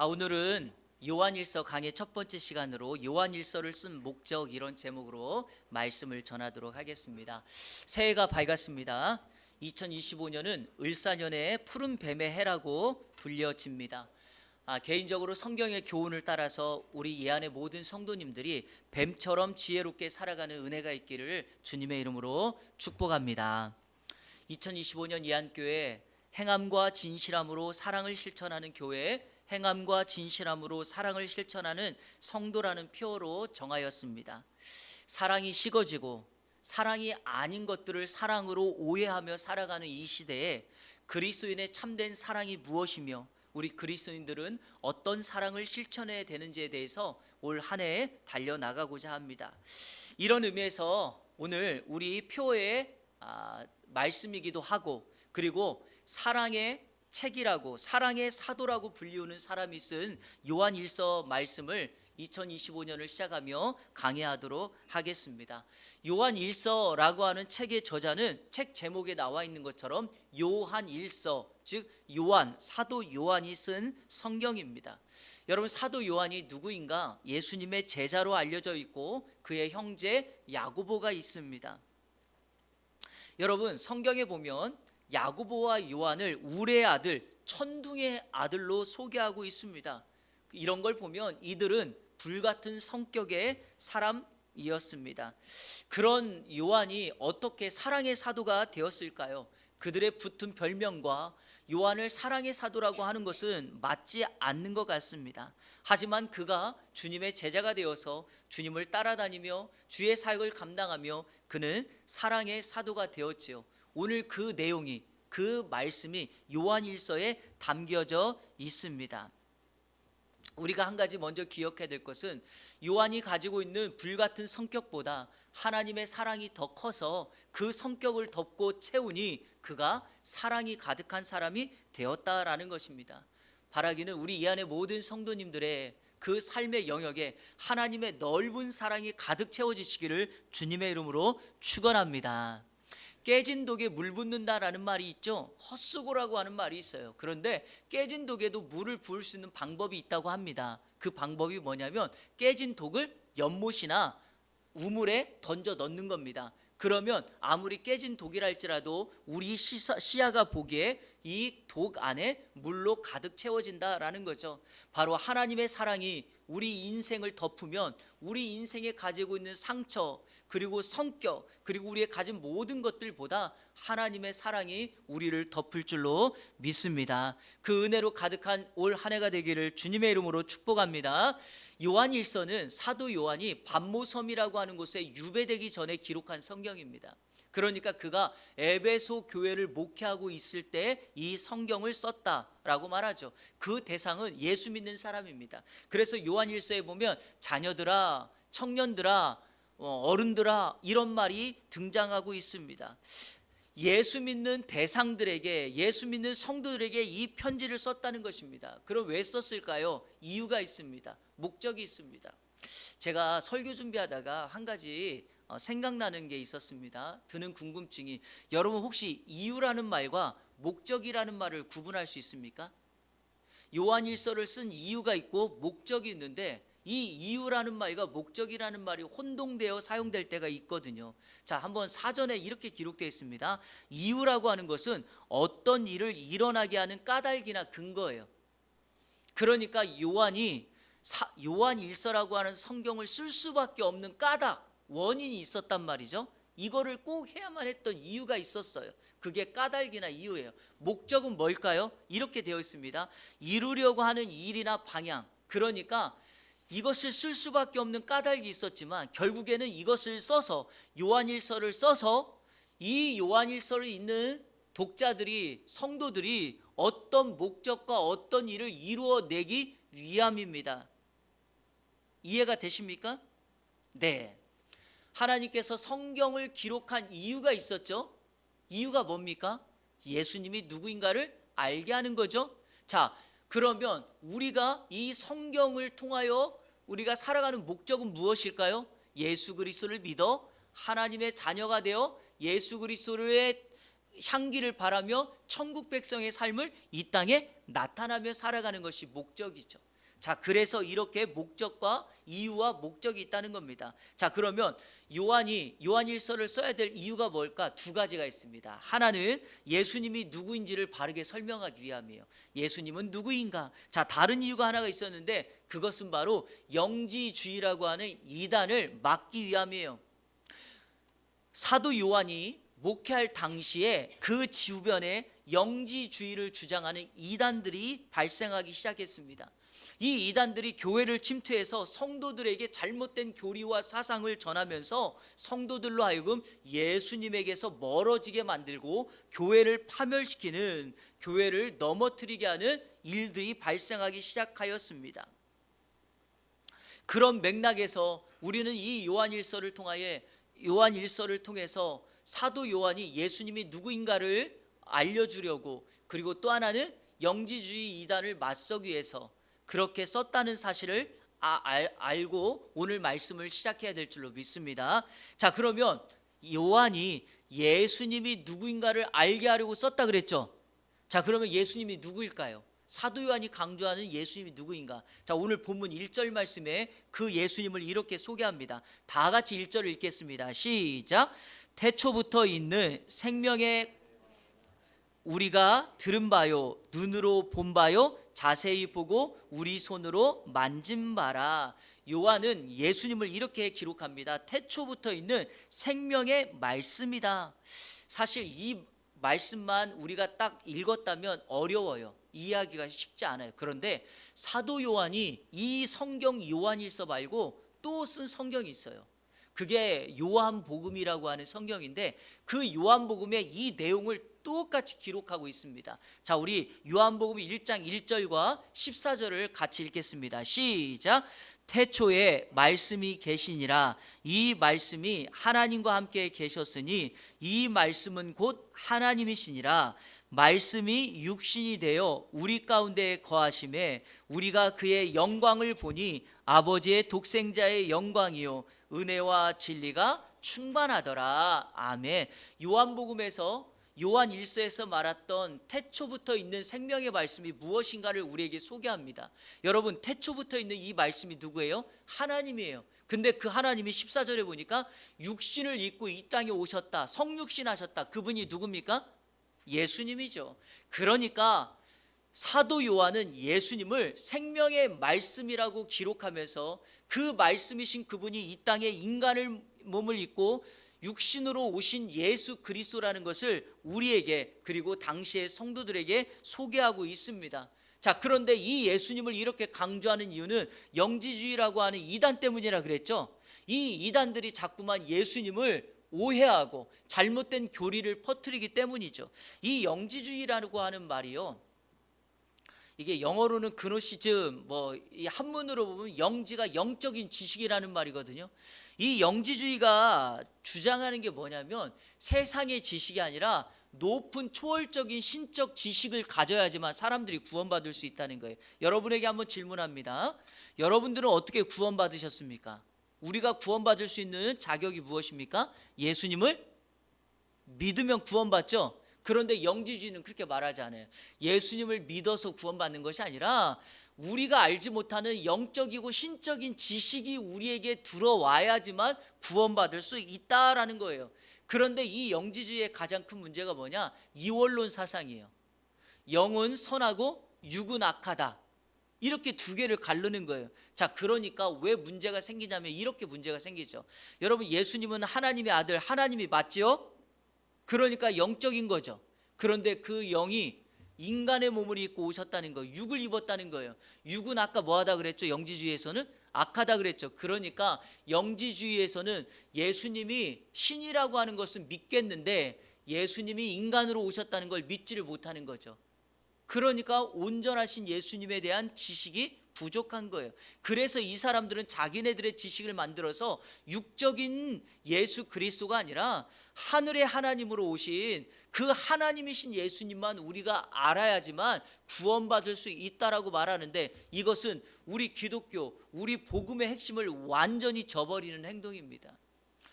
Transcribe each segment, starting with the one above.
오늘은 요한일서 강의 첫 번째 시간으로 요한일서를 쓴 목적 이런 제목으로 말씀을 전하도록 하겠습니다. 새해가 밝았습니다. 2025년은 을사년의 푸른 뱀의 해라고 불려집니다. 개인적으로 성경의 교훈을 따라서 우리 예안의 모든 성도님들이 뱀처럼 지혜롭게 살아가는 은혜가 있기를 주님의 이름으로 축복합니다. 2025년 예안교회 행함과 진실함으로 사랑을 실천하는 교회, 행함과 진실함으로 사랑을 실천하는 성도라는 표어로 정하였습니다. 사랑이 식어지고 사랑이 아닌 것들을 사랑으로 오해하며 살아가는 이 시대에 그리스도인의 참된 사랑이 무엇이며 우리 그리스도인들은 어떤 사랑을 실천해야 되는지에 대해서 올 한 해에 달려나가고자 합니다. 이런 의미에서 오늘 우리 표어의 말씀이기도 하고, 그리고 사랑의 책이라고, 사랑의 사도라고 불리우는 사람이 쓴 요한일서 말씀을 2025년을 시작하며 강해하도록 하겠습니다. 요한일서라고 하는 책의 저자는 책 제목에 나와 있는 것처럼 요한일서, 즉 요한, 사도 요한이 쓴 성경입니다. 여러분, 사도 요한이 누구인가? 예수님의 제자로 알려져 있고 그의 형제 야고보가 있습니다. 여러분, 성경에 보면 야고보와 요한을 우레의 아들, 천둥의 아들로 소개하고 있습니다. 이런 걸 보면 이들은 불같은 성격의 사람이었습니다. 그런 요한이 어떻게 사랑의 사도가 되었을까요? 그들의 붙은 별명과 요한을 사랑의 사도라고 하는 것은 맞지 않는 것 같습니다. 하지만 그가 주님의 제자가 되어서 주님을 따라다니며 주의 사역을 감당하며 그는 사랑의 사도가 되었지요. 오늘 그 내용이, 그 말씀이 요한일서에 담겨져 있습니다. 우리가 한 가지 먼저 기억해야 될 것은 요한이 가지고 있는 불같은 성격보다 하나님의 사랑이 더 커서 그 성격을 덮고 채우니 그가 사랑이 가득한 사람이 되었다라는 것입니다. 바라기는 우리 이 안에 모든 성도님들의 그 삶의 영역에 하나님의 넓은 사랑이 가득 채워지시기를 주님의 이름으로 축원합니다. 깨진 독에 물 붓는다라는 말이 있죠. 헛수고라고 하는 말이 있어요. 그런데 깨진 독에도 물을 부을 수 있는 방법이 있다고 합니다. 그 방법이 뭐냐면 깨진 독을 연못이나 우물에 던져 넣는 겁니다. 그러면 아무리 깨진 독이라 할지라도 우리 시야가 보기에 이 독 안에 물로 가득 채워진다라는 거죠. 바로 하나님의 사랑이 우리 인생을 덮으면 우리 인생에 가지고 있는 상처, 그리고 성격, 그리고 우리의 가진 모든 것들보다 하나님의 사랑이 우리를 덮을 줄로 믿습니다. 그 은혜로 가득한 올 한 해가 되기를 주님의 이름으로 축복합니다. 요한일서는 사도 요한이 반모섬이라고 하는 곳에 유배되기 전에 기록한 성경입니다. 그러니까 그가 에베소 교회를 목회하고 있을 때 이 성경을 썼다라고 말하죠. 그 대상은 예수 믿는 사람입니다. 그래서 요한일서에 보면 자녀들아, 청년들아, 어른들아 이런 말이 등장하고 있습니다. 예수 믿는 대상들에게, 예수 믿는 성도들에게 이 편지를 썼다는 것입니다. 그럼 왜 썼을까요? 이유가 있습니다. 목적이 있습니다. 제가 설교 준비하다가 한 가지 생각나는 게 있었습니다. 드는 궁금증이, 여러분 혹시 이유라는 말과 목적이라는 말을 구분할 수 있습니까? 요한일서를 쓴 이유가 있고 목적이 있는데 이 이유라는 말과 목적이라는 말이 혼동되어 사용될 때가 있거든요. 자, 한번 사전에 이렇게 기록되어 있습니다. 이유라고 하는 것은 어떤 일을 일어나게 하는 까닭이나 근거예요. 그러니까 요한일서라고 하는 성경을 쓸 수밖에 없는 까닭, 원인이 있었단 말이죠. 이거를 꼭 해야만 했던 이유가 있었어요. 그게 까닭이나 이유예요. 목적은 뭘까요? 이렇게 되어 있습니다. 이루려고 하는 일이나 방향, 그러니까 이것을 쓸 수밖에 없는 까닭이 있었지만 결국에는 이것을 써서, 요한일서를 써서 이 요한일서를 읽는 독자들이, 성도들이 어떤 목적과 어떤 일을 이루어내기 위함입니다. 이해가 되십니까? 네. 하나님께서 성경을 기록한 이유가 있었죠. 이유가 뭡니까? 예수님이 누구인가를 알게 하는 거죠. 자, 그러면 우리가 이 성경을 통하여 우리가 살아가는 목적은 무엇일까요? 예수 그리스도를 믿어 하나님의 자녀가 되어 예수 그리스도의 향기를 바라며 천국 백성의 삶을 이 땅에 나타나며 살아가는 것이 목적이죠. 자, 그래서 이렇게 목적과 이유와 목적이 있다는 겁니다. 자, 그러면 요한이 요한일서를 써야 될 이유가 뭘까? 두 가지가 있습니다. 하나는 예수님이 누구인지를 바르게 설명하기 위함이에요. 예수님은 누구인가? 자, 다른 이유가 하나가 있었는데 그것은 바로 영지주의라고 하는 이단을 막기 위함이에요. 사도 요한이 목회할 당시에 그 주변에 영지주의를 주장하는 이단들이 발생하기 시작했습니다. 이 이단들이 교회를 침투해서 성도들에게 잘못된 교리와 사상을 전하면서 성도들로 하여금 예수님에게서 멀어지게 만들고 교회를 파멸시키는, 교회를 넘어뜨리게 하는 일들이 발생하기 시작하였습니다. 그런 맥락에서 우리는 이 요한일서를 통해서 사도 요한이 예수님이 누구인가를 알려주려고, 그리고 또 하나는 영지주의 이단을 맞서기 위해서 그렇게 썼다는 사실을 알고 오늘 말씀을 시작해야 될 줄로 믿습니다. 자, 그러면 요한이 예수님이 누구인가를 알게 하려고 썼다 그랬죠. 자, 그러면 예수님이 누구일까요? 사도 요한이 강조하는 예수님이 누구인가? 자, 오늘 본문 1절 말씀에 그 예수님을 이렇게 소개합니다. 다 같이 1절을 읽겠습니다. 시작. 태초부터 있는 생명의 우리가 들은 바요, 눈으로 본 바요, 자세히 보고 우리 손으로 만진 바라. 요한은 예수님을 이렇게 기록합니다. 태초부터 있는 생명의 말씀이다. 사실 이 말씀만 우리가 딱 읽었다면 어려워요. 이해하기가 쉽지 않아요. 그런데 사도 요한이 이 성경 요한일서 말고 또 쓴 성경이 있어요. 그게 요한복음이라고 하는 성경인데 그 요한복음에 이 내용을 똑같이 기록하고 있습니다. 자, 우리 요한복음 1장 1절과 14절을 같이 읽겠습니다. 시작. 태초에 말씀이 계시니라. 이 말씀이 하나님과 함께 계셨으니 이 말씀은 곧 하나님이시니라. 말씀이 육신이 되어 우리 가운데 거하심에 우리가 그의 영광을 보니 아버지의 독생자의 영광이요 은혜와 진리가 충만하더라. 아멘. 요한복음에서 요한 일서에서 말했던 태초부터 있는 생명의 말씀이 무엇인가를 우리에게 소개합니다. 여러분, 태초부터 있는 이 말씀이 누구예요? 하나님이에요. 근데 그 하나님이 14절에 보니까 육신을 입고 이 땅에 오셨다, 성육신 하셨다. 그분이 누굽니까? 예수님이죠. 그러니까 사도 요한은 예수님을 생명의 말씀이라고 기록하면서 그 말씀이신 그분이 이 땅에 인간을 몸을 입고 육신으로 오신 예수 그리스도라는 것을 우리에게, 그리고 당시의 성도들에게 소개하고 있습니다. 자, 그런데 이 예수님을 이렇게 강조하는 이유는 영지주의라고 하는 이단 때문이라 그랬죠. 이 이단들이 자꾸만 예수님을 오해하고 잘못된 교리를 퍼뜨리기 때문이죠. 이 영지주의라고 하는 말이요, 이게 영어로는 그노시즘, 이 한문으로 보면 영지가 영적인 지식이라는 말이거든요. 이 영지주의가 주장하는 게 뭐냐면 세상의 지식이 아니라 높은 초월적인 신적 지식을 가져야지만 사람들이 구원받을 수 있다는 거예요. 여러분에게 한번 질문합니다. 여러분들은 어떻게 구원받으셨습니까? 우리가 구원받을 수 있는 자격이 무엇입니까? 예수님을 믿으면 구원받죠. 그런데 영지주의는 그렇게 말하지 않아요. 예수님을 믿어서 구원받는 것이 아니라 우리가 알지 못하는 영적이고 신적인 지식이 우리에게 들어와야지만 구원받을 수 있다라는 거예요. 그런데 이 영지주의의 가장 큰 문제가 뭐냐? 이원론 사상이에요. 영은 선하고 육은 악하다. 이렇게 두 개를 가르는 거예요. 자, 그러니까 왜 문제가 생기냐면 이렇게 문제가 생기죠. 여러분, 예수님은 하나님의 아들, 하나님이 맞지요? 그러니까 영적인 거죠. 그런데 그 영이 인간의 몸을 입고 오셨다는 거예요. 육을 입었다는 거예요. 육은 아까 뭐하다 그랬죠? 영지주의에서는 악하다 그랬죠. 그러니까 영지주의에서는 예수님이 신이라고 하는 것은 믿겠는데 예수님이 인간으로 오셨다는 걸 믿지를 못하는 거죠. 그러니까 온전하신 예수님에 대한 지식이 부족한 거예요. 그래서 이 사람들은 자기네들의 지식을 만들어서 육적인 예수 그리스도가 아니라 하늘의 하나님으로 오신 그 하나님이신 예수님만 우리가 알아야지만 구원받을 수 있다라고 말하는데, 이것은 우리 기독교, 우리 복음의 핵심을 완전히 저버리는 행동입니다.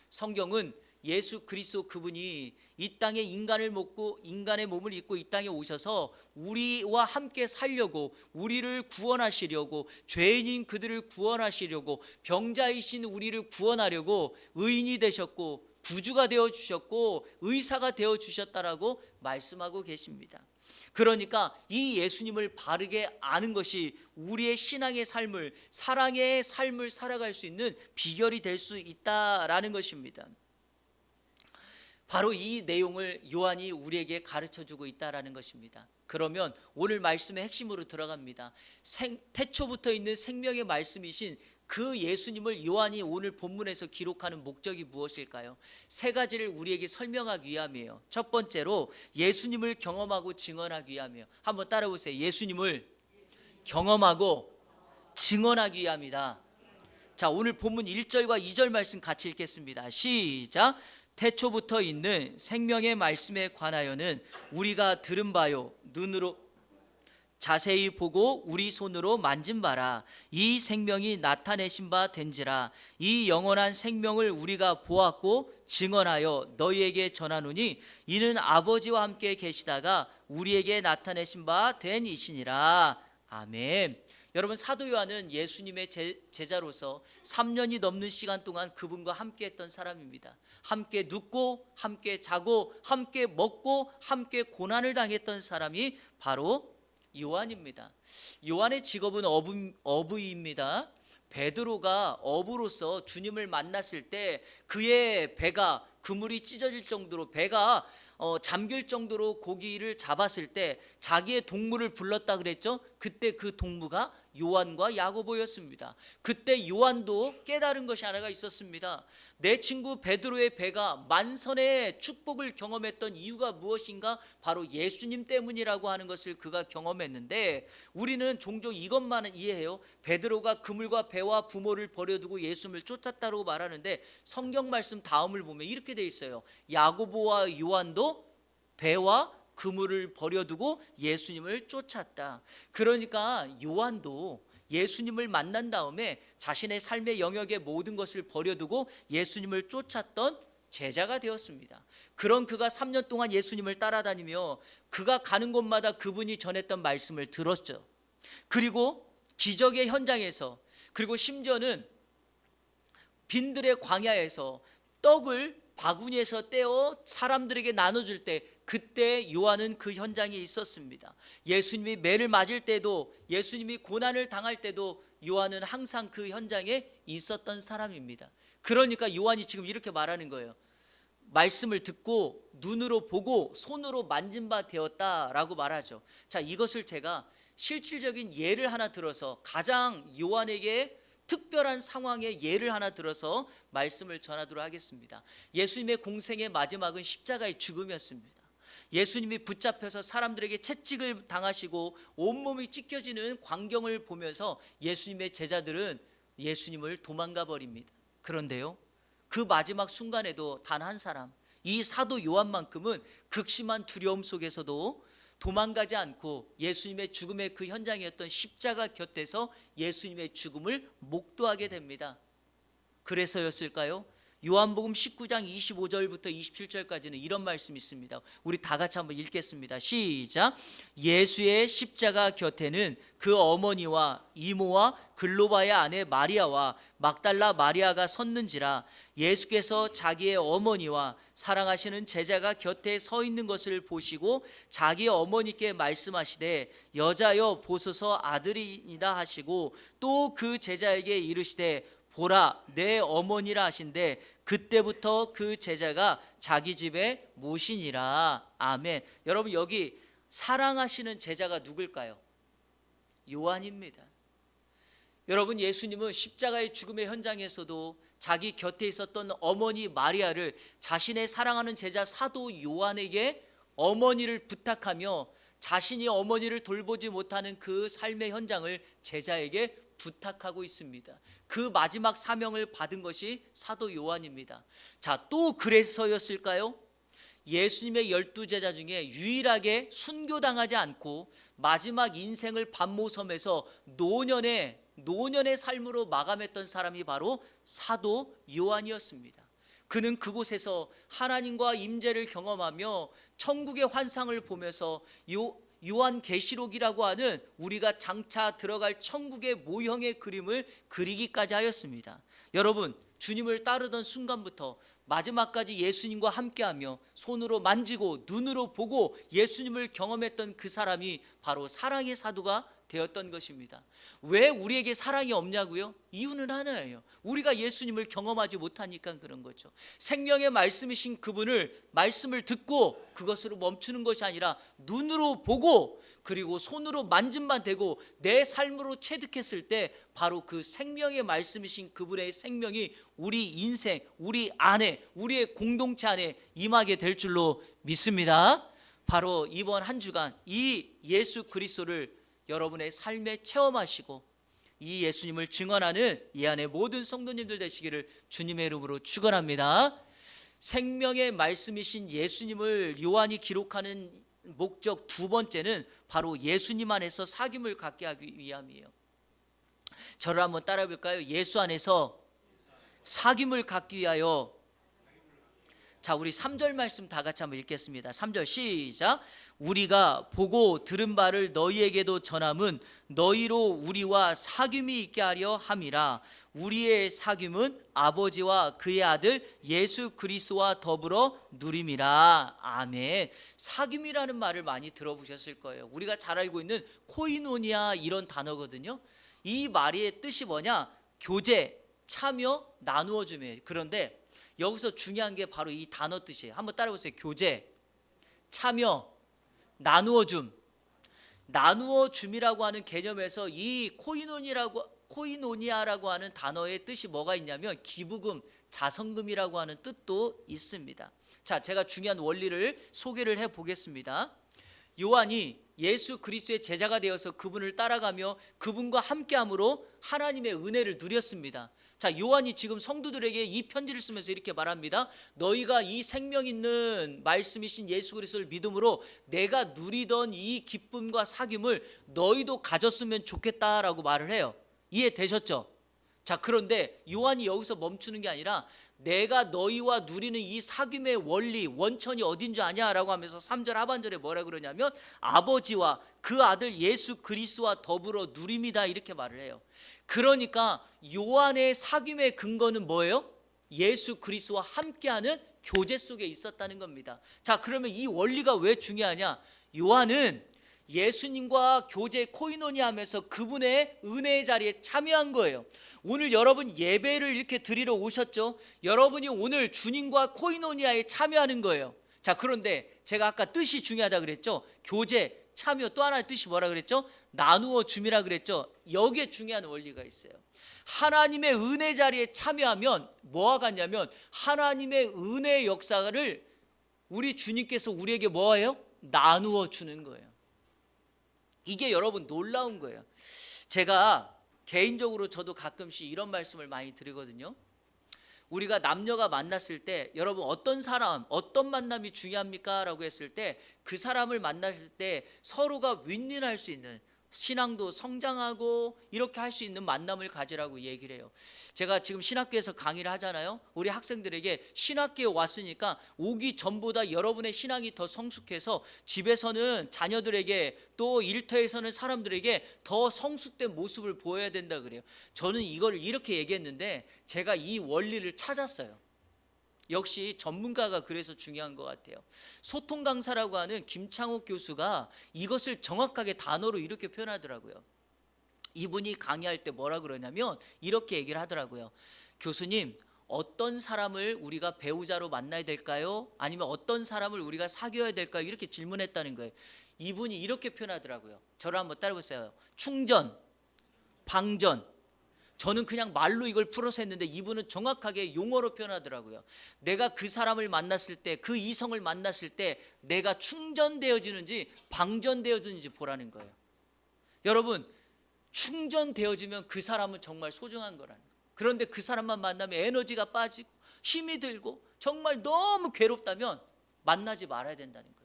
성경은 예수 그리스도 그분이 이 땅에 인간을 먹고 인간의 몸을 입고 이 땅에 오셔서 우리와 함께 살려고, 우리를 구원하시려고, 죄인인 그들을 구원하시려고, 병자이신 우리를 구원하려고 의인이 되셨고 구주가 되어 주셨고 의사가 되어 주셨다라고 말씀하고 계십니다. 그러니까 이 예수님을 바르게 아는 것이 우리의 신앙의 삶을, 사랑의 삶을 살아갈 수 있는 비결이 될 수 있다라는 것입니다. 바로 이 내용을 요한이 우리에게 가르쳐주고 있다라는 것입니다. 그러면 오늘 말씀의 핵심으로 들어갑니다. 태초부터 있는 생명의 말씀이신 그 예수님을 요한이 오늘 본문에서 기록하는 목적이 무엇일까요? 세 가지를 우리에게 설명하기 위함이에요. 첫 번째로 예수님을 경험하고 증언하기 위함이에요. 한번 따라보세요. 예수님을 경험하고 증언하기 위함이다. 자, 오늘 본문 1절과 2절 말씀 같이 읽겠습니다. 시작. 태초부터 있는 생명의 말씀에 관하여는 우리가 들은 바요 눈으로 자세히 보고 우리 손으로 만진 바라. 이 생명이 나타내신 바 된지라. 이 영원한 생명을 우리가 보았고 증언하여 너희에게 전하노니 이는 아버지와 함께 계시다가 우리에게 나타내신 바 된 이시니라. 아멘. 여러분, 사도 요한은 예수님의 제자로서 3년이 넘는 시간 동안 그분과 함께 했던 사람입니다. 함께 눕고 함께 자고 함께 먹고 함께 고난을 당했던 사람이 바로 요한입니다. 요한의 직업은 어부입니다. 베드로가 어부로서 주님을 만났을 때 그의 배가 그물이 찢어질 정도로, 배가 잠길 정도로 고기를 잡았을 때 자기의 동무를 불렀다 그랬죠. 그때 그 동무가 요한과 야고보였습니다. 그때 요한도 깨달은 것이 하나가 있었습니다. 내 친구 베드로의 배가 만선의 축복을 경험했던 이유가 무엇인가? 바로 예수님 때문이라고 하는 것을 그가 경험했는데, 우리는 종종 이것만 이해해요. 베드로가 그물과 배와 부모를 버려두고 예수님을 쫓았다고 말하는데, 성경 말씀 다음을 보면 이렇게 돼 있어요. 야고보와 요한도 배와 그물을 버려두고 예수님을 쫓았다. 그러니까 요한도 예수님을 만난 다음에 자신의 삶의 영역의 모든 것을 버려두고 예수님을 쫓았던 제자가 되었습니다. 그런 그가 3년 동안 예수님을 따라다니며 그가 가는 곳마다 그분이 전했던 말씀을 들었죠. 그리고 기적의 현장에서, 그리고 심지어는 빈들의 광야에서 떡을 바구니에서 떼어 사람들에게 나눠줄 때, 그때 요한은 그 현장에 있었습니다. 예수님이 매를 맞을 때도, 예수님이 고난을 당할 때도 요한은 항상 그 현장에 있었던 사람입니다. 그러니까 요한이 지금 이렇게 말하는 거예요. 말씀을 듣고 눈으로 보고 손으로 만진 바 되었다라고 말하죠. 자, 이것을 제가 실질적인 예를 하나 들어서, 가장 요한에게 특별한 상황의 예를 하나 들어서 말씀을 전하도록 하겠습니다. 예수님의 공생의 마지막은 십자가의 죽음이었습니다. 예수님이 붙잡혀서 사람들에게 채찍을 당하시고 온몸이 찢겨지는 광경을 보면서 예수님의 제자들은 예수님을 도망가 버립니다. 그런데요, 그 마지막 순간에도 단 한 사람, 이 사도 요한만큼은 극심한 두려움 속에서도 도망가지 않고 예수님의 죽음의 그 현장이었던 십자가 곁에서 예수님의 죽음을 목도하게 됩니다. 그래서였을까요? 요한복음 19장 25절부터 27절까지는 이런 말씀이 있습니다. 우리 다 같이 한번 읽겠습니다. 시작. 예수의 십자가 곁에는 그 어머니와 이모와 글로바의 아내 마리아와 막달라 마리아가 섰는지라. 예수께서 자기의 어머니와 사랑하시는 제자가 곁에 서 있는 것을 보시고 자기 어머니께 말씀하시되 여자여 보소서 아들이니라 하시고, 또 그 제자에게 이르시되 보라 내 어머니라 하신대 그때부터 그 제자가 자기 집에 모시니라. 아멘. 여러분, 여기 사랑하시는 제자가 누굴까요? 요한입니다. 여러분, 예수님은 십자가의 죽음의 현장에서도 자기 곁에 있었던 어머니 마리아를 자신의 사랑하는 제자 사도 요한에게 어머니를 부탁하며 자신이 어머니를 돌보지 못하는 그 삶의 현장을 제자에게 부탁하고 있습니다. 그 마지막 사명을 받은 것이 사도 요한입니다. 자, 또 그래서였을까요? 예수님의 12제자 중에 유일하게 순교당하지 않고 마지막 인생을 반모섬에서 노년의 삶으로 마감했던 사람이 바로 사도 요한이었습니다. 그는 그곳에서 하나님과 임재를 경험하며 천국의 환상을 보면서 요한계시록이라고 하는 우리가 장차 들어갈 천국의 모형의 그림을 그리기까지 하였습니다. 여러분, 주님을 따르던 순간부터 마지막까지 예수님과 함께하며 손으로 만지고 눈으로 보고 예수님을 경험했던 그 사람이 바로 사랑의 사도가 되었던 것입니다. 왜 우리에게 사랑이 없냐고요? 이유는 하나예요. 우리가 예수님을 경험하지 못하니까 그런 거죠. 생명의 말씀이신 그분을 말씀을 듣고 그것으로 멈추는 것이 아니라 눈으로 보고 그리고 손으로 만짐만 되고 내 삶으로 체득했을 때 바로 그 생명의 말씀이신 그분의 생명이 우리 인생, 우리 안에, 우리의 공동체 안에 임하게 될 줄로 믿습니다. 바로 이번 한 주간 이 예수 그리스도를 여러분의 삶에 체험하시고 이 예수님을 증언하는 이 안에 모든 성도님들 되시기를 주님의 이름으로 축원합니다. 생명의 말씀이신 예수님을 요한이 기록하는 목적 두 번째는 바로 예수님 안에서 사귐을 갖게 하기 위함이에요. 저를 한번 따라해 볼까요? 예수 안에서 사귐을 갖기 위하여. 자, 우리 3절 말씀 다 같이 한번 읽겠습니다. 3절 시작. 우리가 보고 들은 바를 너희에게도 전함은 너희로 우리와 사귐이 있게 하려 함이라. 우리의 사귐은 아버지와 그의 아들 예수 그리스도와 더불어 누림이라. 아멘. 사귐이라는 말을 많이 들어보셨을 거예요. 우리가 잘 알고 있는 코이노니아 이런 단어거든요. 이 말의 뜻이 뭐냐? 교제, 참여, 나누어 줌이에요. 그런데 여기서 중요한 게 바로 이 단어 뜻이에요. 한번 따라해 보세요. 교제, 참여, 나누어 줌. 나누어 줌이라고 하는 개념에서 이 코이노니아라고 하는 단어의 뜻이 뭐가 있냐면 기부금, 자선금이라고 하는 뜻도 있습니다. 자, 제가 중요한 원리를 소개를 해 보겠습니다. 요한이 예수 그리스도의 제자가 되어서 그분을 따라가며 그분과 함께함으로 하나님의 은혜를 누렸습니다. 자, 요한이 지금 성도들에게 이 편지를 쓰면서 이렇게 말합니다. 너희가 이 생명 있는 말씀이신 예수 그리스도를 믿음으로 내가 누리던 이 기쁨과 사귐을 너희도 가졌으면 좋겠다라고 말을 해요. 이해되셨죠? 자, 그런데 요한이 여기서 멈추는 게 아니라 내가 너희와 누리는 이 사귐의 원리, 원천이 어딘 줄 아냐라고 하면서 3절 하반절에 뭐라 그러냐면 아버지와 그 아들 예수 그리스도와 더불어 누림이다 이렇게 말을 해요. 그러니까 요한의 사귐의 근거는 뭐예요? 예수 그리스도와 함께하는 교제 속에 있었다는 겁니다. 자, 그러면 이 원리가 왜 중요하냐? 요한은 예수님과 교제 코이노니 하면서 그분의 은혜의 자리에 참여한 거예요. 오늘 여러분 예배를 이렇게 드리러 오셨죠? 여러분이 오늘 주님과 코이노니아에 참여하는 거예요. 자, 그런데 제가 아까 뜻이 중요하다 그랬죠? 교제, 참여, 또 하나의 뜻이 뭐라 그랬죠? 나누어 줌이라 그랬죠? 여기에 중요한 원리가 있어요. 하나님의 은혜 자리에 참여하면 뭐와 같냐면 하나님의 은혜의 역사를 우리 주님께서 우리에게 뭐예요? 나누어 주는 거예요. 이게 여러분 놀라운 거예요. 제가 개인적으로 저도 가끔씩 이런 말씀을 많이 드리거든요. 우리가 남녀가 만났을 때 여러분 어떤 사람, 어떤 만남이 중요합니까? 라고 했을 때 그 사람을 만났을 때 서로가 윈윈할 수 있는, 신앙도 성장하고 이렇게 할 수 있는 만남을 가지라고 얘기를 해요. 제가 지금 신학교에서 강의를 하잖아요. 우리 학생들에게 신학교에 왔으니까 오기 전보다 여러분의 신앙이 더 성숙해서 집에서는 자녀들에게 또 일터에서는 사람들에게 더 성숙된 모습을 보여야 된다 그래요. 저는 이걸 이렇게 얘기했는데 제가 이 원리를 찾았어요. 역시 전문가가 그래서 중요한 것 같아요. 소통 강사라고 하는 김창옥 교수가 이것을 정확하게 단어로 이렇게 표현하더라고요. 이분이 강의할 때 뭐라 그러냐면 이렇게 얘기를 하더라고요. 교수님, 어떤 사람을 우리가 배우자로 만나야 될까요? 아니면 어떤 사람을 우리가 사귀어야 될까요? 이렇게 질문했다는 거예요. 이분이 이렇게 표현하더라고요. 저를 한번 따라해보세요. 충전, 방전. 저는 그냥 말로 이걸 풀어서 했는데 이분은 정확하게 용어로 표현하더라고요. 내가 그 사람을 만났을 때, 그 이성을 만났을 때 내가 충전되어지는지 방전되어지는지 보라는 거예요. 여러분, 충전되어지면 그 사람은 정말 소중한 거라는 거예요. 그런데 그 사람만 만나면 에너지가 빠지고 힘이 들고 정말 너무 괴롭다면 만나지 말아야 된다는 거예요.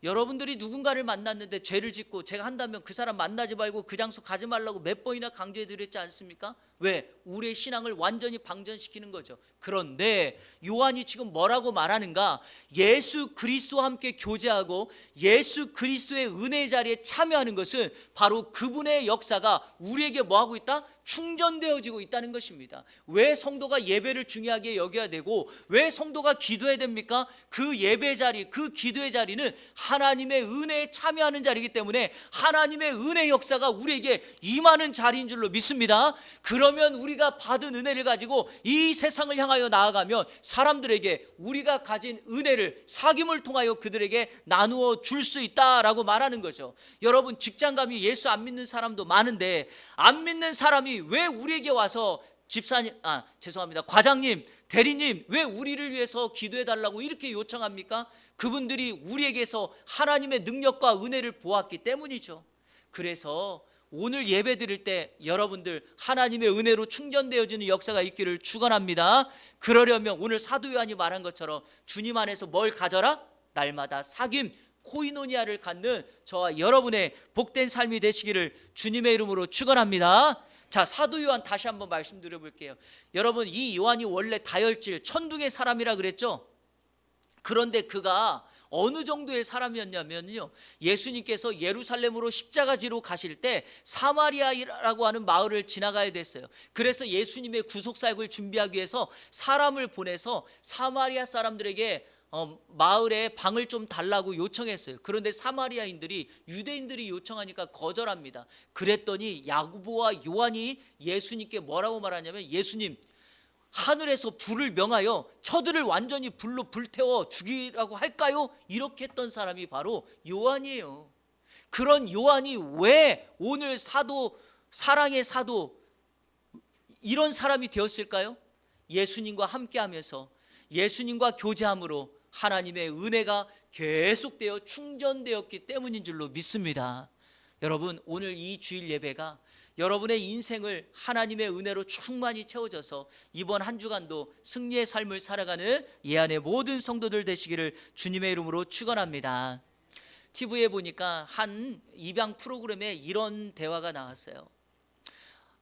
여러분들이 누군가를 만났는데 죄를 짓고 제가 한다면 그 사람 만나지 말고 그 장소 가지 말라고 몇 번이나 강조해 드렸지 않습니까? 왜? 우리의 신앙을 완전히 방전시키는 거죠. 그런데 요한이 지금 뭐라고 말하는가? 예수 그리스도와 함께 교제하고 예수 그리스도의 은혜의 자리에 참여하는 것은 바로 그분의 역사가 우리에게 뭐하고 있다? 충전되어지고 있다는 것입니다. 왜 성도가 예배를 중요하게 여겨야 되고 왜 성도가 기도해야 됩니까? 그 예배 자리, 그 기도의 자리는 하나님의 은혜에 참여하는 자리이기 때문에 하나님의 은혜의 역사가 우리에게 임하는 자리인 줄로 믿습니다. 그러면 우리가 받은 은혜를 가지고 이 세상을 향하여 나아가면 사람들에게 우리가 가진 은혜를 사귐을 통하여 그들에게 나누어 줄 수 있다라고 말하는 거죠. 여러분, 직장 가면 예수 안 믿는 사람도 많은데 안 믿는 사람이 왜 우리에게 와서 과장님, 대리님, 왜 우리를 위해서 기도해 달라고 이렇게 요청합니까? 그분들이 우리에게서 하나님의 능력과 은혜를 보았기 때문이죠. 그래서 오늘 예배 드릴 때 여러분들 하나님의 은혜로 충전되어지는 역사가 있기를 축원합니다. 그러려면 오늘 사도 요한이 말한 것처럼 주님 안에서 뭘 가져라? 날마다 사귐, 코이노니아를 갖는 저와 여러분의 복된 삶이 되시기를 주님의 이름으로 축원합니다. 자, 사도 요한 다시 한번 말씀드려 볼게요. 여러분, 이 요한이 원래 다혈질 천둥의 사람이라 그랬죠. 그런데 그가 어느 정도의 사람이었냐면요, 예수님께서 예루살렘으로 십자가 지로 가실 때 사마리아라고 하는 마을을 지나가야 됐어요. 그래서 예수님의 구속사역을 준비하기 위해서 사람을 보내서 사마리아 사람들에게 마을에 방을 좀 달라고 요청했어요. 그런데 사마리아인들이 유대인들이 요청하니까 거절합니다. 그랬더니 야고보와 요한이 예수님께 뭐라고 말하냐면, 예수님, 하늘에서 불을 명하여 저들을 완전히 불로 불태워 죽이라고 할까요? 이렇게 했던 사람이 바로 요한이에요. 그런 요한이 왜 오늘 사도, 사랑의 사도, 이런 사람이 되었을까요? 예수님과 함께하면서 예수님과 교제함으로 하나님의 은혜가 계속되어 충전되었기 때문인 줄로 믿습니다. 여러분, 오늘 이 주일 예배가 여러분의 인생을 하나님의 은혜로 충만히 채워져서 이번 한 주간도 승리의 삶을 살아가는 예안의 모든 성도들 되시기를 주님의 이름으로 축원합니다. TV에 보니까 한 입양 프로그램에 이런 대화가 나왔어요.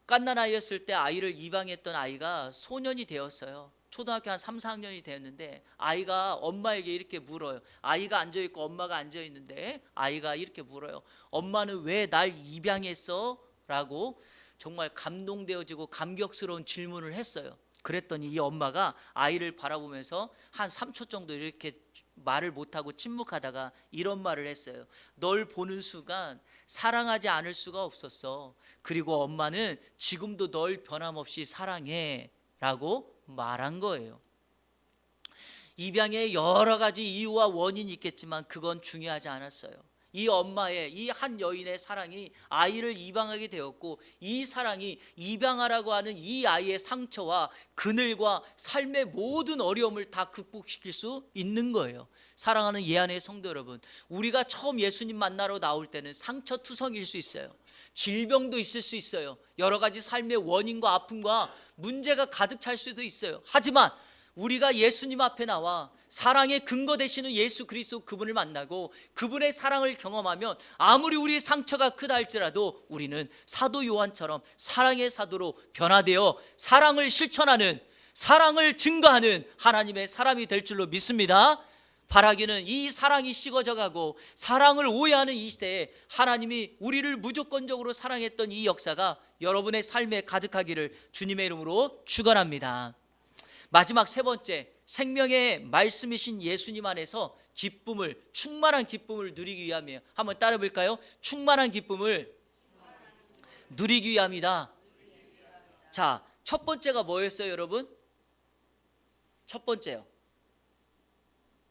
갓난아이였을 때 아이를 입양했던 아이가 소년이 되었어요. 초등학교 한 3, 4학년이 되었는데 아이가 엄마에게 이렇게 물어요. 아이가 앉아있고 엄마가 앉아있는데 아이가 이렇게 물어요. 엄마는 왜 날 입양했어? 라고 정말 감동되어지고 감격스러운 질문을 했어요. 그랬더니 이 엄마가 아이를 바라보면서 한 3초 정도 이렇게 말을 못하고 침묵하다가 이런 말을 했어요. 널 보는 순간 사랑하지 않을 수가 없었어. 그리고 엄마는 지금도 널 변함없이 사랑해 라고 말한 거예요. 입양에 여러 가지 이유와 원인이 있겠지만 그건 중요하지 않았어요. 이 엄마의, 이 한 여인의 사랑이 아이를 입양하게 되었고, 이 사랑이 입양하라고 하는 이 아이의 상처와 그늘과 삶의 모든 어려움을 다 극복시킬 수 있는 거예요. 사랑하는 예안의 성도 여러분, 우리가 처음 예수님 만나러 나올 때는 상처투성일 수 있어요. 질병도 있을 수 있어요. 여러 가지 삶의 원인과 아픔과 문제가 가득 찰 수도 있어요. 하지만 우리가 예수님 앞에 나와 사랑의 근거 되시는 예수 그리스도 그분을 만나고 그분의 사랑을 경험하면 아무리 우리의 상처가 크다 할지라도 우리는 사도 요한처럼 사랑의 사도로 변화되어 사랑을 실천하는, 사랑을 증거하는 하나님의 사람이 될 줄로 믿습니다. 바라기는 이 사랑이 식어져 가고 사랑을 오해하는 이 시대에 하나님이 우리를 무조건적으로 사랑했던 이 역사가 여러분의 삶에 가득하기를 주님의 이름으로 축원합니다. 마지막 세 번째, 생명의 말씀이신 예수님 안에서 기쁨을, 충만한 기쁨을 누리기 위함이에요. 한번 따라 볼까요? 충만한 기쁨을 누리기 위함이다. 자, 첫 번째가 뭐였어요, 여러분? 첫 번째요.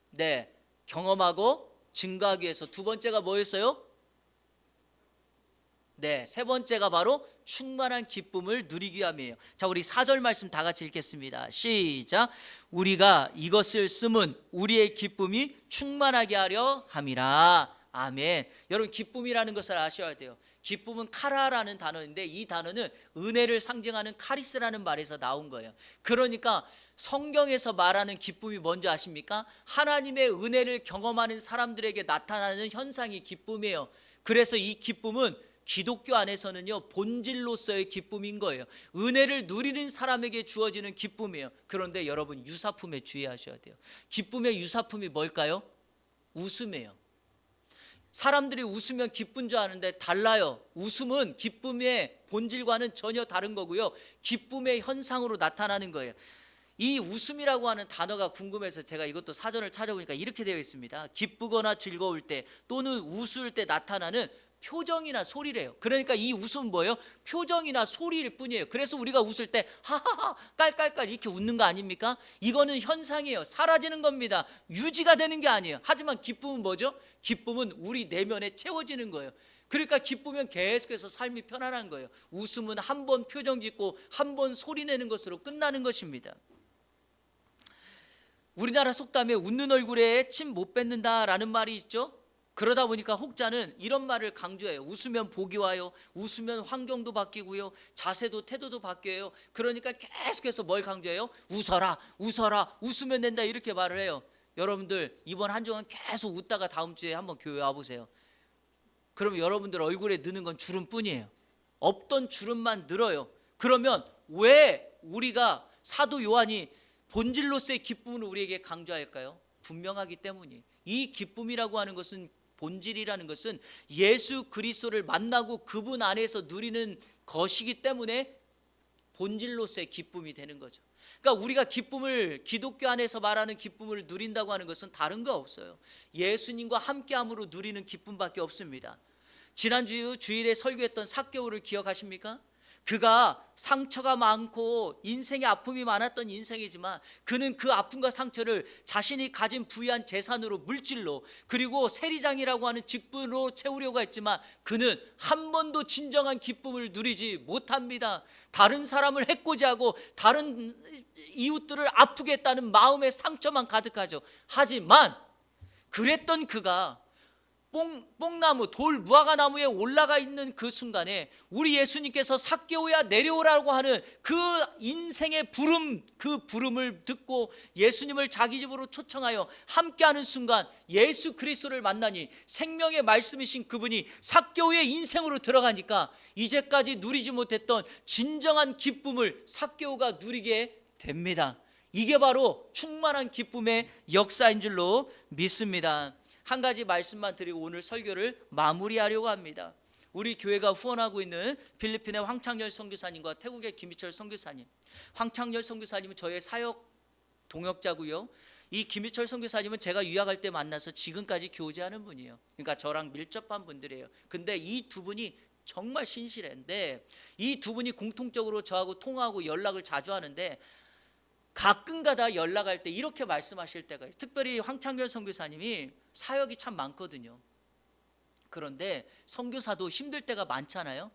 네, 경험하고 증거하기 위해서. 두 번째가 뭐였어요? 네, 세 번째가 바로 충만한 기쁨을 누리기 위함이에요. 자, 우리 4절 말씀 다 같이 읽겠습니다. 시작. 우리가 이것을 쓰면 우리의 기쁨이 충만하게 하려 함이라. 아멘. 여러분, 기쁨이라는 것을 아셔야 돼요. 기쁨은 카라라는 단어인데 이 단어는 은혜를 상징하는 카리스라는 말에서 나온 거예요. 그러니까 성경에서 말하는 기쁨이 뭔지 아십니까? 하나님의 은혜를 경험하는 사람들에게 나타나는 현상이 기쁨이에요. 그래서 이 기쁨은 기독교 안에서는요, 본질로서의 기쁨인 거예요. 은혜를 누리는 사람에게 주어지는 기쁨이에요. 그런데 여러분, 유사품에 주의하셔야 돼요. 기쁨의 유사품이 뭘까요? 웃음이에요. 사람들이 웃으면 기쁜 줄 아는데 달라요. 웃음은 기쁨의 본질과는 전혀 다른 거고요, 기쁨의 현상으로 나타나는 거예요. 이 웃음이라고 하는 단어가 궁금해서 제가 이것도 사전을 찾아보니까 이렇게 되어 있습니다. 기쁘거나 즐거울 때 또는 웃을 때 나타나는 표정이나 소리래요. 그러니까 이 웃음은 뭐예요? 표정이나 소리일 뿐이에요. 그래서 우리가 웃을 때 하하하 깔깔깔 이렇게 웃는 거 아닙니까? 이거는 현상이에요. 사라지는 겁니다. 유지가 되는 게 아니에요. 하지만 기쁨은 뭐죠? 기쁨은 우리 내면에 채워지는 거예요. 그러니까 기쁘면 계속해서 삶이 편안한 거예요. 웃음은 한 번 표정 짓고 한 번 소리 내는 것으로 끝나는 것입니다. 우리나라 속담에 웃는 얼굴에 침 못 뱉는다라는 말이 있죠. 그러다 보니까 혹자는 이런 말을 강조해요. 웃으면 복이 와요. 웃으면 환경도 바뀌고요, 자세도 태도도 바뀌어요. 그러니까 계속해서 뭘 강조해요? 웃어라, 웃어라, 웃으면 된다, 이렇게 말을 해요. 여러분들 이번 한 주간 계속 웃다가 다음 주에 한번 교회 와보세요. 그럼 여러분들 얼굴에 느는 건 주름뿐이에요. 없던 주름만 늘어요. 그러면 왜 우리가 사도 요한이 본질로서의 기쁨을 우리에게 강조할까요? 분명하기 때문이에요. 이 기쁨이라고 하는 것은, 본질이라는 것은 예수 그리스도를 만나고 그분 안에서 누리는 것이기 때문에 본질로서의 기쁨이 되는 거죠. 그러니까 우리가 기쁨을, 기독교 안에서 말하는 기쁨을 누린다고 하는 것은 다른 거 없어요. 예수님과 함께함으로 누리는 기쁨밖에 없습니다. 지난주 주일에 설교했던 삭개오를 기억하십니까? 그가 상처가 많고 인생에 아픔이 많았던 인생이지만 그는 그 아픔과 상처를 자신이 가진 부유한 재산으로, 물질로, 그리고 세리장이라고 하는 직분으로 채우려고 했지만 그는 한 번도 진정한 기쁨을 누리지 못합니다. 다른 사람을 해코지하고 다른 이웃들을 아프게 했다는 마음의 상처만 가득하죠. 하지만 그랬던 그가 뽕나무, 돌 무화과 나무에 올라가 있는 그 순간에 우리 예수님께서 삭개오야 내려오라고 하는 그 인생의 부름, 그 부름을 듣고 예수님을 자기 집으로 초청하여 함께하는 순간 예수 그리스도를 만나니 생명의 말씀이신 그분이 삭개오의 인생으로 들어가니까 이제까지 누리지 못했던 진정한 기쁨을 삭개오가 누리게 됩니다. 이게 바로 충만한 기쁨의 역사인 줄로 믿습니다. 한 가지 말씀만 드리고 오늘 설교를 마무리하려고 합니다. 우리 교회가 후원하고 있는 필리핀의 황창열 선교사님과 태국의 김희철 선교사님. 황창열 선교사님은 저의 사역 동역자고요, 이 김희철 선교사님은 제가 유학할 때 만나서 지금까지 교제하는 분이에요. 그러니까 저랑 밀접한 분들이에요. 근데 이 두 분이 정말 신실한데, 이 두 분이 공통적으로 저하고 통화하고 연락을 자주 하는데 가끔가다 연락할 때 이렇게 말씀하실 때가 있어요. 특별히 황창열 선교사님이 사역이 참 많거든요. 그런데 선교사도 힘들 때가 많잖아요.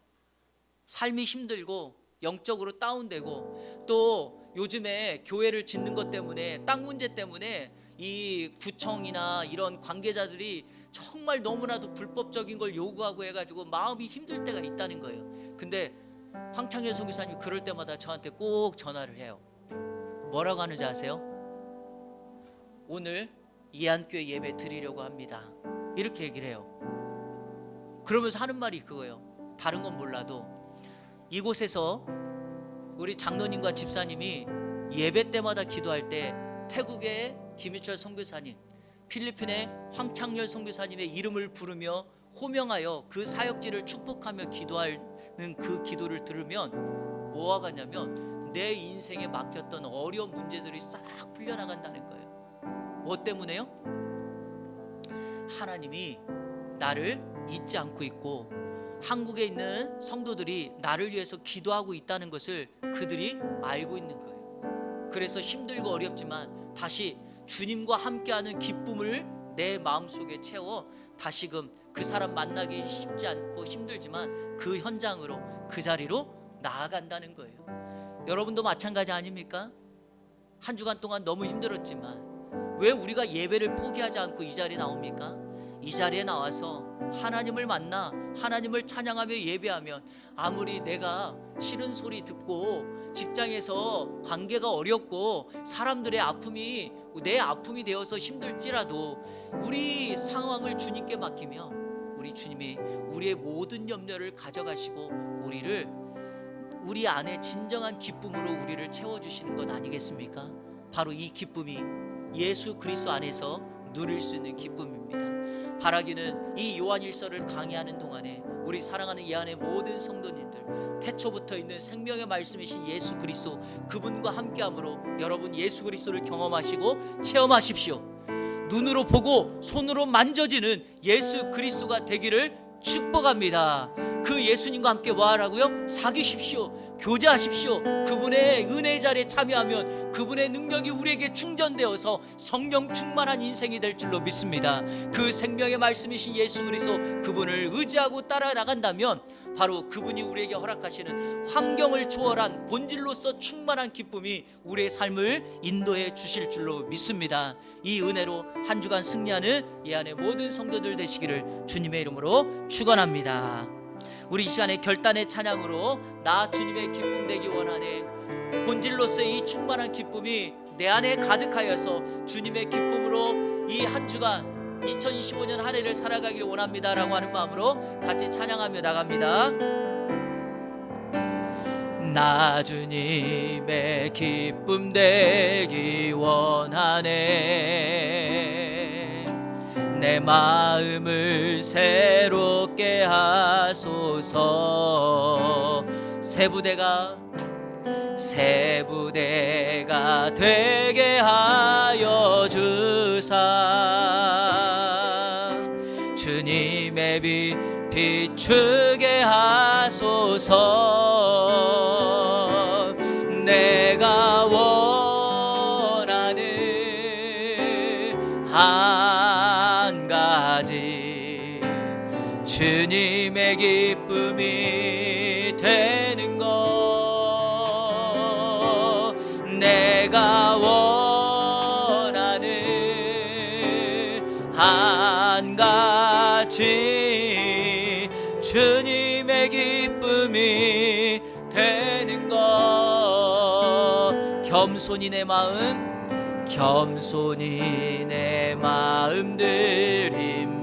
삶이 힘들고 영적으로 다운되고, 또 요즘에 교회를 짓는 것 때문에, 땅 문제 때문에 이 구청이나 이런 관계자들이 정말 너무나도 불법적인 걸 요구하고 해가지고 마음이 힘들 때가 있다는 거예요. 근데 황창열 선교사님이 그럴 때마다 저한테 꼭 전화를 해요. 뭐라고 하는지 아세요? 오늘 이안교회 예배 드리려고 합니다, 이렇게 얘기를 해요. 그러면서 하는 말이 그거예요. 다른 건 몰라도 이곳에서 우리 장로님과 집사님이 예배 때마다 기도할 때 태국의 김희철 선교사님, 필리핀의 황창열 선교사님의 이름을 부르며 호명하여 그 사역지를 축복하며 기도하는 그 기도를 들으면 뭐가 가냐면 내 인생에 막혔던 어려운 문제들이 싹 풀려나간다는 거예요. 뭐 때문에요? 하나님이 나를 잊지 않고 있고 한국에 있는 성도들이 나를 위해서 기도하고 있다는 것을 그들이 알고 있는 거예요. 그래서 힘들고 어렵지만 다시 주님과 함께하는 기쁨을 내 마음속에 채워 다시금 그 사람 만나기 쉽지 않고 힘들지만 그 현장으로, 그 자리로 나아간다는 거예요. 여러분도 마찬가지 아닙니까? 한 주간 동안 너무 힘들었지만 왜 우리가 예배를 포기하지 않고 이 자리에 나옵니까? 이 자리에 나와서 하나님을 만나 하나님을 찬양하며 예배하면 아무리 내가 싫은 소리 듣고 직장에서 관계가 어렵고 사람들의 아픔이 내 아픔이 되어서 힘들지라도 우리 상황을 주님께 맡기며 우리 주님이 우리의 모든 염려를 가져가시고 우리 안에 진정한 기쁨으로 우리를 채워주시는 것 아니겠습니까? 바로 이 기쁨이 예수 그리스도 안에서 누릴 수 있는 기쁨입니다. 바라기는 이 요한일서를 강의하는 동안에 우리 사랑하는 이 안의 모든 성도님들, 태초부터 있는 생명의 말씀이신 예수 그리스도, 그분과 함께함으로 여러분 예수 그리스도를 경험하시고 체험하십시오. 눈으로 보고 손으로 만져지는 예수 그리스도가 되기를 축복합니다. 그 예수님과 함께 뭐 하라고요? 사귀십시오. 교제하십시오. 그분의 은혜의 자리에 참여하면 그분의 능력이 우리에게 충전되어서 성령 충만한 인생이 될 줄로 믿습니다. 그 생명의 말씀이신 예수 그리스도, 그분을 의지하고 따라 나간다면 바로 그분이 우리에게 허락하시는 환경을 초월한 본질로서 충만한 기쁨이 우리의 삶을 인도해 주실 줄로 믿습니다. 이 은혜로 한 주간 승리하는 이 안의 모든 성도들 되시기를 주님의 이름으로 축원합니다. 우리 이 시간에 결단의 찬양으로 나 주님의 기쁨 되기 원하네, 본질로서의 이 충만한 기쁨이 내 안에 가득하여서 주님의 기쁨으로 이 한 주간 2025년 한 해를 살아가기를 원합니다 라고 하는 마음으로 같이 찬양하며 나갑니다. 나 주님의 기쁨 되기 원하네, 내 마음을 새롭게 하소서. 새 부대가 되게 하여 주사, 주님의 빛 비추게 하소서. 내가 원하는 한 가지, 주님의 기쁨이 되는 것. 내가 원하는 한 가지, 주님의 기쁨이 되는 것. 겸손히 내 마음 드립니다.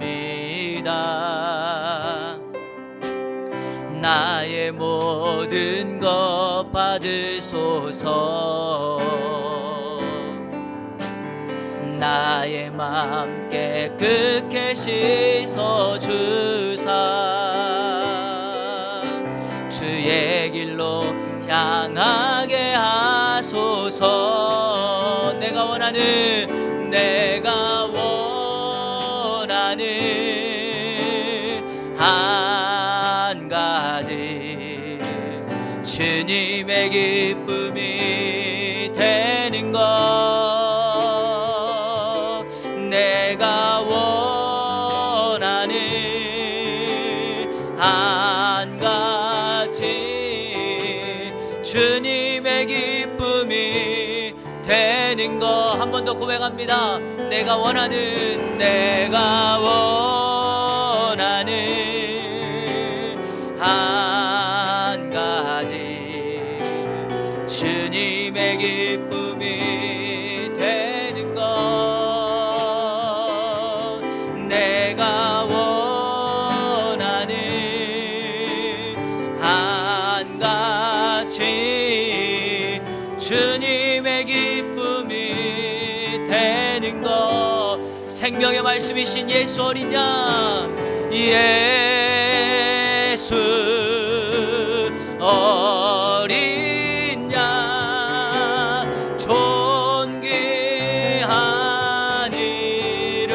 나의 모든 것 받으소서. 나의 맘 깨끗게 씻어주사, 주의 길로 향하게 하소서. 내가 원하는 한 가지, 주님의 기쁨이 되는 것. 내가 원하는 한 가지, 주님의 기쁨이 되는 것. 한 번 더 고백합니다. 내가 원하는 한 가지, 주님의 기쁨이 되는 것. 내가 원하는 한 가지, 주님의 기쁨이 되는 것. 생명의 말씀이신 예수 어린 양, 예수 어린 양, 존귀한 이름,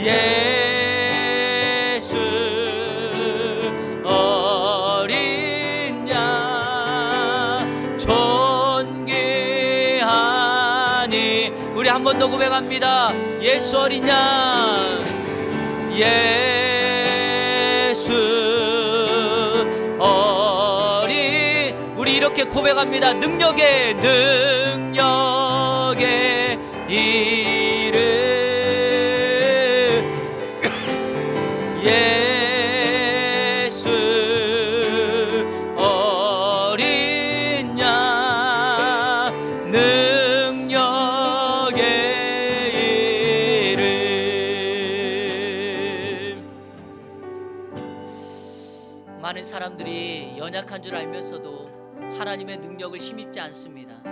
예수 어린 양, 존귀하니. 우리 한 번 더 고백합니다. 예수 어린 양, 예수 어린. 우리 이렇게 고백합니다. 능력의 이름, 예수 어린 양, 능력의 이름. 사람들이 연약한 줄 알면서도 하나님의 능력을 힘입지 않습니다.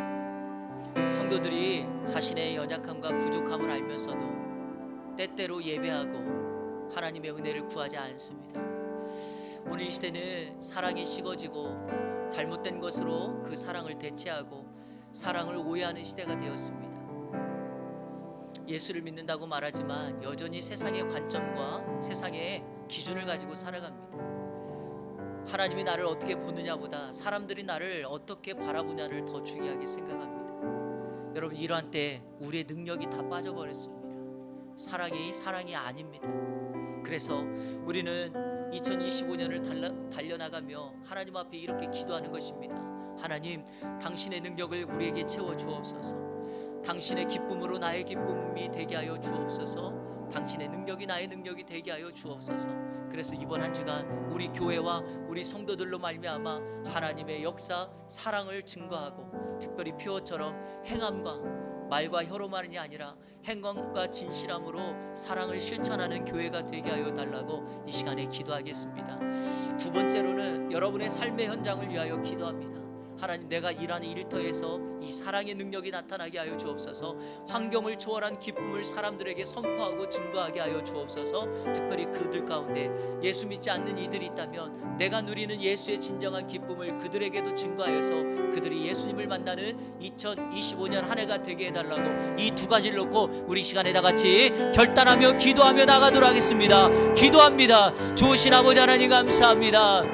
성도들이 자신의 연약함과 부족함을 알면서도 때때로 예배하고 하나님의 은혜를 구하지 않습니다. 오늘 이 시대는 사랑이 식어지고 잘못된 것으로 그 사랑을 대체하고 사랑을 오해하는 시대가 되었습니다. 예수를 믿는다고 말하지만 여전히 세상의 관점과 세상의 기준을 가지고 살아갑니다. 하나님이 나를 어떻게 보느냐보다 사람들이 나를 어떻게 바라보냐를 더 중요하게 생각합니다. 여러분, 이러한 때 우리의 능력이 다 빠져버렸습니다. 사랑이 아닙니다. 그래서 우리는 2025년을 달려나가며 하나님 앞에 이렇게 기도하는 것입니다. 하나님, 당신의 능력을 우리에게 채워 주옵소서. 당신의 기쁨으로 나의 기쁨이 되게 하여 주옵소서. 당신의 능력이 나의 능력이 되게 하여 주옵소서. 그래서 이번 한 주간 우리 교회와 우리 성도들로 말미암아 하나님의 역사, 사랑을 증거하고 특별히 표어처럼 행함과 말과 혀로만이 아니라 행함과 진실함으로 사랑을 실천하는 교회가 되게 하여 달라고 이 시간에 기도하겠습니다. 두 번째로는 여러분의 삶의 현장을 위하여 기도합니다. 하나님, 내가 일하는 일터에서 이 사랑의 능력이 나타나게 하여 주옵소서. 환경을 초월한 기쁨을 사람들에게 선포하고 증거하게 하여 주옵소서. 특별히 그들 가운데 예수 믿지 않는 이들이 있다면 내가 누리는 예수의 진정한 기쁨을 그들에게도 증거하여서 그들이 예수님을 만나는 2025년 한 해가 되게 해달라고 이 두 가지를 놓고 우리 시간에 다 같이 결단하며 기도하며 나가도록 하겠습니다. 기도합니다. 좋으신 아버지 하나님, 감사합니다.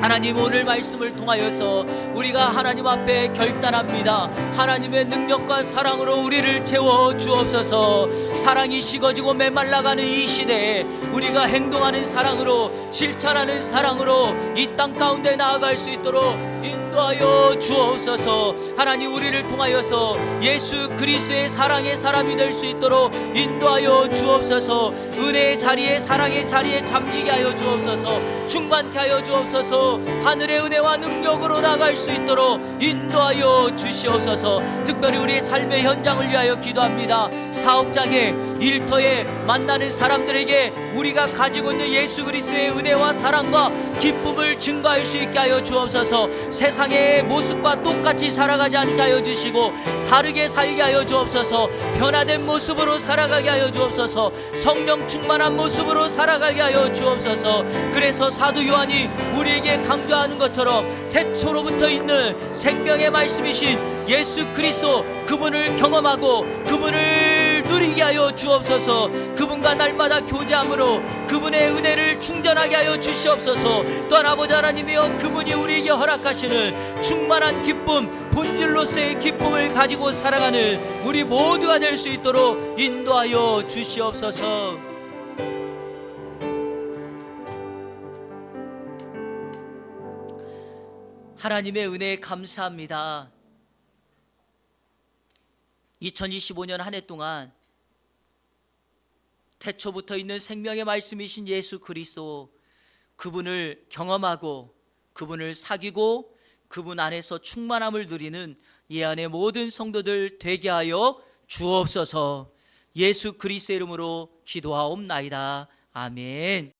하나님, 오늘 말씀을 통하여서 우리가 하나님 앞에 결단합니다. 하나님의 능력과 사랑으로 우리를 채워 주옵소서. 사랑이 식어지고 메말라가는 이 시대에 우리가 행동하는 사랑으로, 실천하는 사랑으로 이 땅 가운데 나아갈 수 있도록 인도하여 주옵소서. 하나님, 우리를 통하여서 예수 그리스도의 사랑의 사람이 될 수 있도록 인도하여 주옵소서. 은혜의 자리에, 사랑의 자리에 잠기게 하여 주옵소서. 충만케 하여 주옵소서. 하늘의 은혜와 능력으로 나갈 수 있도록 인도하여 주시옵소서. 특별히 우리의 삶의 현장을 위하여 기도합니다. 사업장에, 일터에 만나는 사람들에게 우리가 가지고 있는 예수 그리스도의 은혜와 사랑과 기쁨을 증거할 수 있게 하여 주옵소서. 세상의 모습과 똑같이 살아가지 않게 하여 주시고 다르게 살게 하여 주옵소서. 변화된 모습으로 살아가게 하여 주옵소서. 성령 충만한 모습으로 살아가게 하여 주옵소서. 그래서 사도 요한이 우리에게 강조하는 것처럼 태초로부터 있는 생명의 말씀이신 예수 그리스도, 그분을 경험하고 그분을 누리게 하여 주옵소서. 그분과 날마다 교제함으로 그분의 은혜를 충전하게 하여 주시옵소서. 또한 아버지 하나님이여, 그분이 우리에게 허락하시는 충만한 기쁨, 본질로서의 기쁨을 가지고 살아가는 우리 모두가 될 수 있도록 인도하여 주시옵소서. 하나님의 은혜에 감사합니다. 2025년 한 해 동안 태초부터 있는 생명의 말씀이신 예수 그리스도, 그분을 경험하고 그분을 사귀고 그분 안에서 충만함을 누리는 이 안의 모든 성도들 되게 하여 주옵소서. 예수 그리스도의 이름으로 기도하옵나이다. 아멘.